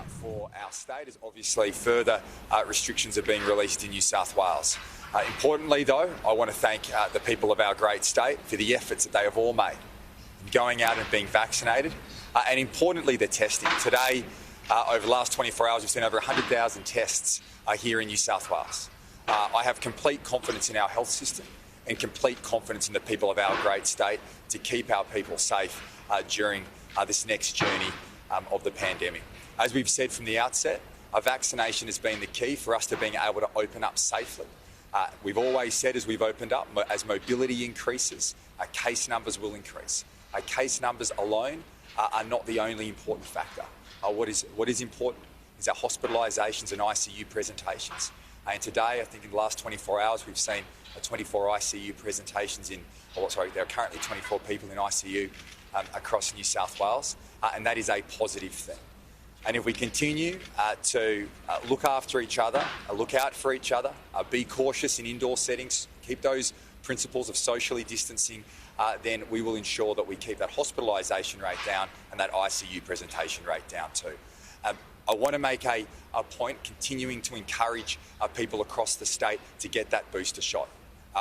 for our state as obviously further restrictions are being released in New South Wales. Importantly though, I want to thank the people of our great state for the efforts that they have all made in going out and being vaccinated, and importantly the testing. Today, over the last 24 hours, we've seen over 100,000 tests here in New South Wales. I have complete confidence in our health system and complete confidence in the people of our great state to keep our people safe during this next journey of the pandemic. As we've said from the outset, vaccination has been the key for us to being able to open up safely. We've always said as we've opened up, as mobility increases, case numbers will increase. Case numbers alone are not the only important factor. What is important is our hospitalisations and ICU presentations. And today, I think in the last 24 hours, we've seen 24 ICU presentations there are currently 24 people in ICU across New South Wales, and that is a positive thing. And if we continue to look after each other, look out for each other, be cautious in indoor settings, keep those principles of socially distancing, then we will ensure that we keep that hospitalisation rate down and that ICU presentation rate down too. I want to make a point continuing to encourage people across the state to get that booster shot.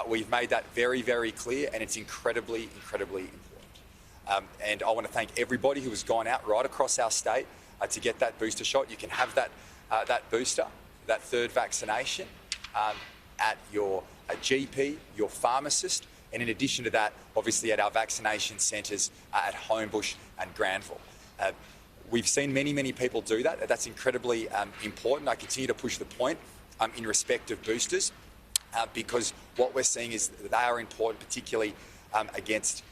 We've made that very, very clear, and it's incredibly, incredibly important. And I want to thank everybody who has gone out right across our state to get that booster shot. You can have that booster, that third vaccination, at your GP, your pharmacist, and in addition to that, obviously at our vaccination centres at Homebush and Granville. We've seen many, many people do that. That's incredibly important. I continue to push the point in respect of boosters because what we're seeing is that they are important, particularly against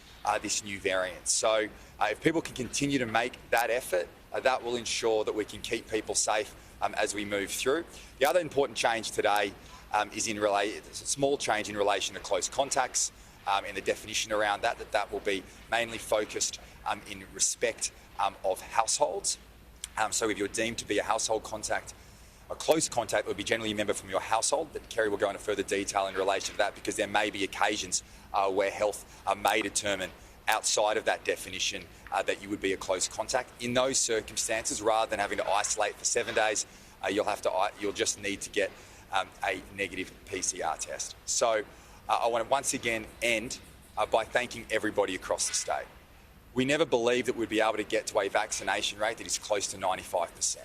this new variant. So if people can continue to make that effort, that will ensure that we can keep people safe as we move through. The other important change today is a small change in relation to close contacts and the definition around that will be mainly focused in respect of households. So if you're deemed to be a household contact, a close contact would be generally a member from your household, but Kerry will go into further detail in relation to that because there may be occasions where health may determine outside of that definition that you would be a close contact. In those circumstances, rather than having to isolate for 7 days, you'll just need to get a negative PCR test. So I want to once again end by thanking everybody across the state. We never believed that we'd be able to get to a vaccination rate that is close to 95%.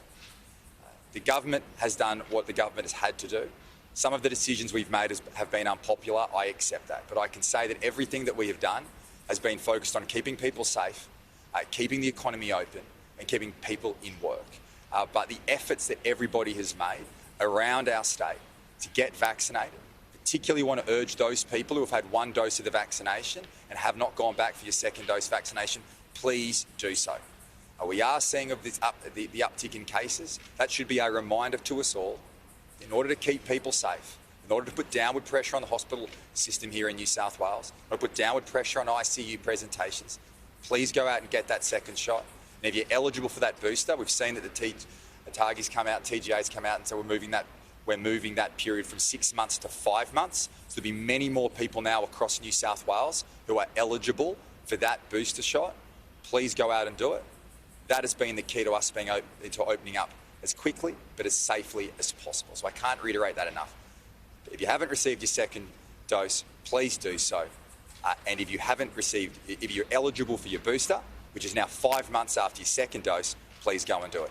The government has done what the government has had to do. Some of the decisions we've made have been unpopular. I accept that. But I can say that everything that we have done has been focused on keeping people safe, keeping the economy open, and keeping people in work. But the efforts that everybody has made around our state to get vaccinated, particularly want to urge those people who have had one dose of the vaccination and have not gone back for your second dose vaccination, please do so. We are seeing the uptick in cases. That should be a reminder to us all, in order to keep people safe, in order to put downward pressure on the hospital system here in New South Wales, in order to put downward pressure on ICU presentations, please go out and get that second shot. And if you're eligible for that booster, we've seen that the TARGI's come out, TGA's come out and so we're moving that period from 6 months to 5 months. So there'll be many more people now across New South Wales who are eligible for that booster shot. Please go out and do it. That has been the key to us opening up as quickly but as safely as possible. So I can't reiterate that enough. If you haven't received your second dose, please do so. And if you're eligible for your booster, which is now 5 months after your second dose, please go and do it.